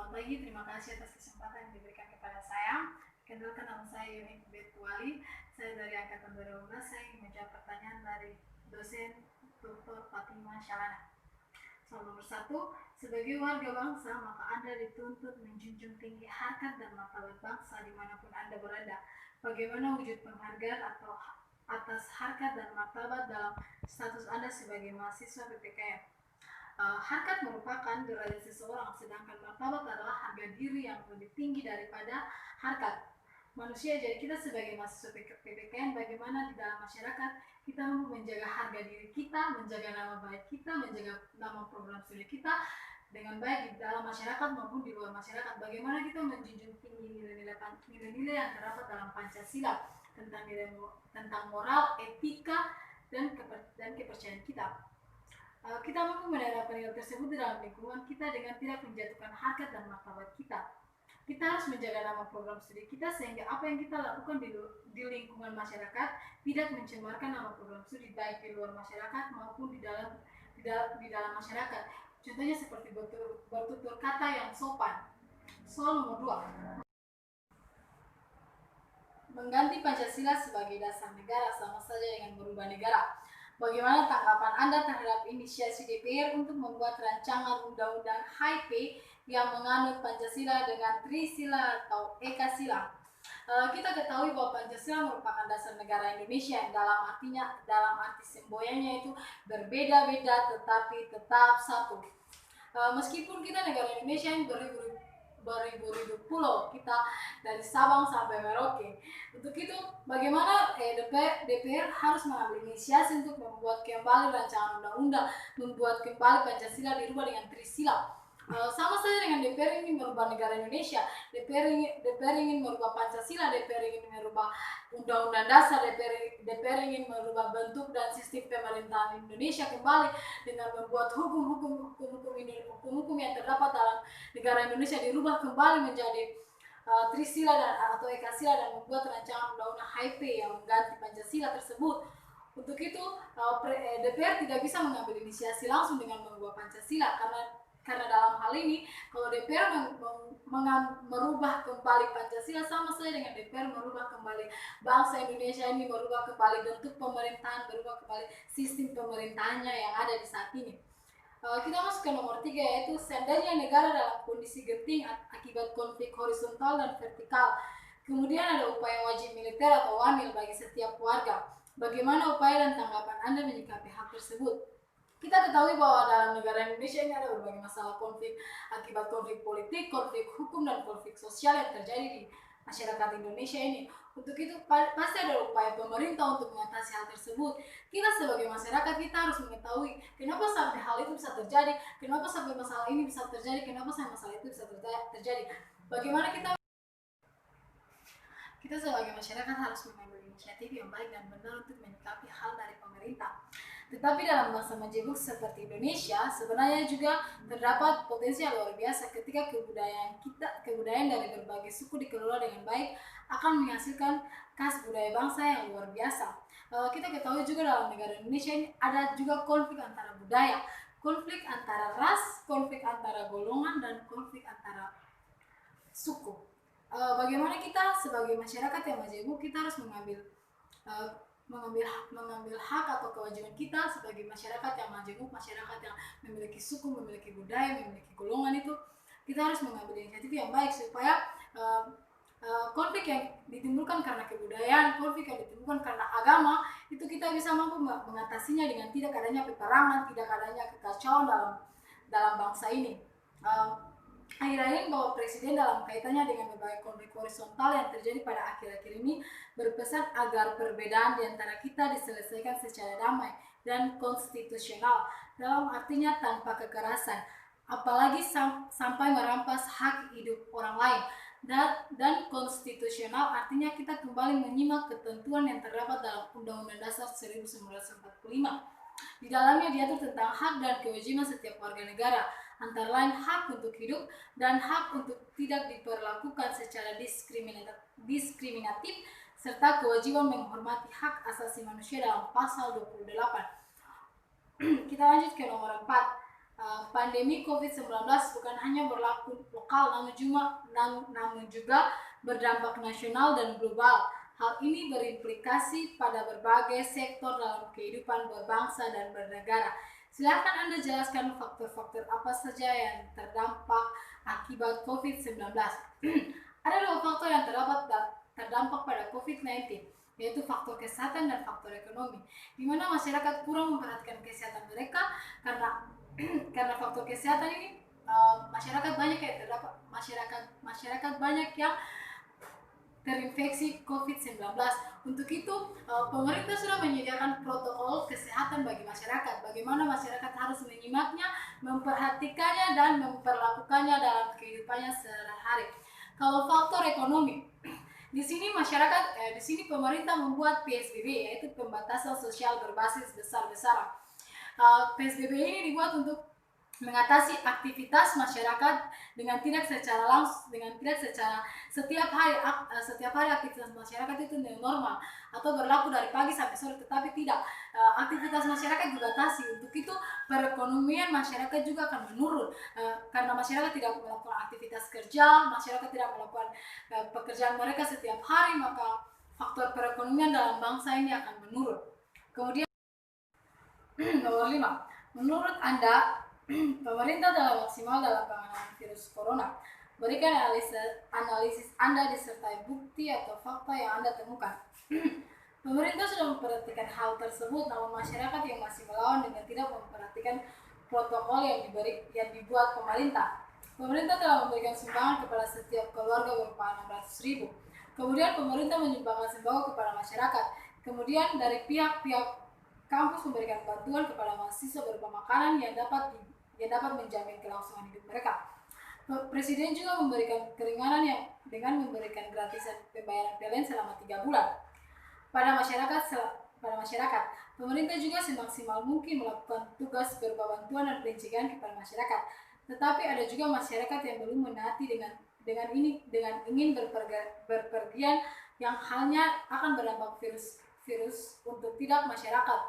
Selamat pagi, terima kasih atas kesempatan yang diberikan kepada saya. Kenalkan, nama saya Yuni Betwali. Saya dari Angkatan 2012. Saya ingin menjawab pertanyaan dari dosen Dr. Fatima Shalana. Soal nomor 1, sebagai warga bangsa, maka Anda dituntut menjunjung tinggi harkat dan martabat bangsa dimanapun Anda berada. Bagaimana wujud penghargaan atau atas harkat dan martabat dalam status Anda sebagai mahasiswa PPKM? Harkat merupakan derajat seseorang, sedangkan martabat adalah harga diri yang lebih tinggi daripada harkat manusia. Jadi kita sebagai mahasiswa PPKN, bagaimana di dalam masyarakat kita menjaga harga diri kita, menjaga nama baik kita, menjaga nama program studi kita dengan baik di dalam masyarakat maupun di luar masyarakat. Bagaimana kita menjunjung tinggi nilai-nilai yang terdapat dalam Pancasila tentang moral, etika, dan kepercayaan kita. Kita mampu menerapkan nilai tersebut di dalam lingkungan kita dengan tidak menjatuhkan harkat dan martabat kita. Kita harus menjaga nama program studi kita sehingga apa yang kita lakukan di lingkungan masyarakat tidak mencemarkan nama program studi baik di luar masyarakat maupun di dalam masyarakat. Contohnya seperti bertutur kata yang sopan. Soal nomor 2. Mengganti Pancasila sebagai dasar negara sama saja dengan merubah negara. Bagaimana tanggapan Anda terhadap inisiasi DPR untuk membuat rancangan undang-undang HIP yang menganut Pancasila dengan Trisila atau Ekasila? Kita ketahui bahwa Pancasila merupakan dasar negara Indonesia yang dalam arti semboyannya itu berbeda-beda tetapi tetap satu. Meskipun kita negara Indonesia yang beribu-ribu pulau, kita dari Sabang sampai Merauke. Untuk itu, bagaimana DPR harus mengambil inisiasi untuk membuat kembali rancangan undang-undang, membuat kembali Pancasila dirubah dengan Trisila. Sama saja dengan DPR ingin merubah negara Indonesia, DPR ingin merubah Pancasila, DPR ingin merubah Undang-Undang Dasar, DPR ingin merubah bentuk dan sistem pemerintahan Indonesia kembali dengan membuat hukum-hukum yang terdapat dalam negara Indonesia dirubah kembali menjadi Trisila atau Ekasila dan membuat rancangan undang-undang HIP yang mengganti Pancasila tersebut. Untuk itu, DPR tidak bisa mengambil inisiasi langsung dengan mengubah Pancasila karena dalam hal ini kalau DPR merubah kembali Pancasila sama saja dengan DPR merubah kembali bangsa Indonesia ini, merubah kembali bentuk pemerintahan, merubah kembali sistem pemerintahannya yang ada di saat ini. Kita masuk ke nomor 3, yaitu seandainya negara dalam kondisi genting akibat konflik horizontal dan vertikal, kemudian ada upaya wajib militer atau wamil bagi setiap warga. Bagaimana upaya dan tanggapan Anda menyikapi hal tersebut? Kita ketahui bahwa dalam negara Indonesia ini ada berbagai masalah konflik akibat konflik politik, konflik hukum, dan konflik sosial yang terjadi di masyarakat Indonesia ini. Untuk itu pasti ada upaya pemerintah untuk mengatasi hal tersebut. Kita sebagai masyarakat kita harus mengetahui kenapa sampai hal itu bisa terjadi, kenapa sampai masalah ini bisa terjadi, kenapa sampai masalah itu bisa terjadi. Bagaimana kita sebagai masyarakat harus mengambil inisiatif yang baik dan benar untuk menyikapi hal dari pemerintah. Tetapi dalam masa majemuk seperti Indonesia, sebenarnya juga terdapat potensi yang luar biasa ketika kebudayaan dari berbagai suku dikelola dengan baik akan menghasilkan khas budaya bangsa yang luar biasa. Kita ketahui juga dalam negara Indonesia ini ada juga konflik antara budaya, konflik antara ras, konflik antara golongan, dan konflik antara suku. Bagaimana kita sebagai masyarakat yang majemuk, kita harus mengambil hak atau kewajiban kita sebagai masyarakat yang majemuk, masyarakat yang memiliki suku, memiliki budaya, memiliki golongan itu, kita harus mengambil inisiatif yang baik supaya konflik yang ditimbulkan karena kebudayaan, konflik yang ditimbulkan karena agama, itu kita bisa mampu mengatasinya dengan tidak adanya peperangan, tidak adanya kekacauan dalam bangsa ini. Akhir-akhir bahwa Presiden dalam kaitannya dengan berbagai konflik horizontal yang terjadi pada akhir-akhir ini berpesan agar perbedaan di antara kita diselesaikan secara damai dan konstitusional, dalam artinya tanpa kekerasan, apalagi sampai merampas hak hidup orang lain. Dan konstitusional artinya kita kembali menyimak ketentuan yang terdapat dalam Undang-Undang Dasar 1945. Di dalamnya diatur tentang hak dan kewajiban setiap warga negara, antara lain hak untuk hidup dan hak untuk tidak diperlakukan secara diskriminatif, serta kewajiban menghormati hak asasi manusia dalam pasal 28. Kita lanjut ke nomor 4. pandemi COVID-19 bukan hanya berlaku lokal, namun juga berdampak nasional dan global. Hal ini berimplikasi pada berbagai sektor dalam kehidupan berbangsa dan bernegara. Silakan Anda jelaskan faktor-faktor apa saja yang terdampak akibat COVID-19. Ada dua faktor yang terdampak pada COVID-19, yaitu faktor kesehatan dan faktor ekonomi, di mana masyarakat kurang memperhatikan kesehatan mereka karena karena faktor kesehatan ini masyarakat banyak yang terdapat masyarakat banyak yang terinfeksi COVID-19. Untuk itu, pemerintah sudah menyediakan protokol kesehatan bagi masyarakat. Bagaimana masyarakat harus menyimaknya, memperhatikannya, dan memperlakukannya dalam kehidupannya sehari-hari. Kalau faktor ekonomi, di sini pemerintah membuat PSBB, yaitu pembatasan sosial berbasis besar-besaran. PSBB ini dibuat untuk mengatasi aktivitas masyarakat dengan tidak secara setiap hari aktivitas masyarakat itu normal atau berlaku dari pagi sampai sore, tetapi tidak, aktivitas masyarakat dibatasi. Untuk itu perekonomian masyarakat juga akan menurun, karena masyarakat tidak melakukan aktivitas kerja, masyarakat tidak melakukan pekerjaan mereka setiap hari, maka faktor perekonomian dalam bangsa ini akan menurun. Kemudian nomor 5, menurut Anda pemerintah dalam maksimal dalam penanganan virus corona? Berikan analisis Anda disertai bukti atau fakta yang Anda temukan. Pemerintah sudah memperhatikan hal tersebut, namun masyarakat yang masih melawan dengan tidak memperhatikan protokol yang dibuat pemerintah. Pemerintah telah memberikan sumbangan kepada setiap keluarga berupa 600.000. Kemudian pemerintah menyumbangkan sembako kepada masyarakat. Kemudian dari pihak kampus memberikan bantuan kepada mahasiswa berupa makanan yang dapat menjamin kelangsungan hidup mereka. Presiden juga memberikan keringanan dengan memberikan gratisan pembayaran PLN selama 3 bulan pada masyarakat. Pemerintah juga semaksimal mungkin melakukan tugas berupa bantuan dan pencegahan kepada masyarakat. Tetapi ada juga masyarakat yang belum menaati dengan ingin berpergian yang hanya akan berdampak virus untuk tidak masyarakat.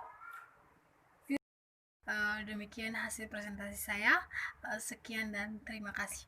Demikian hasil presentasi saya. Sekian dan terima kasih.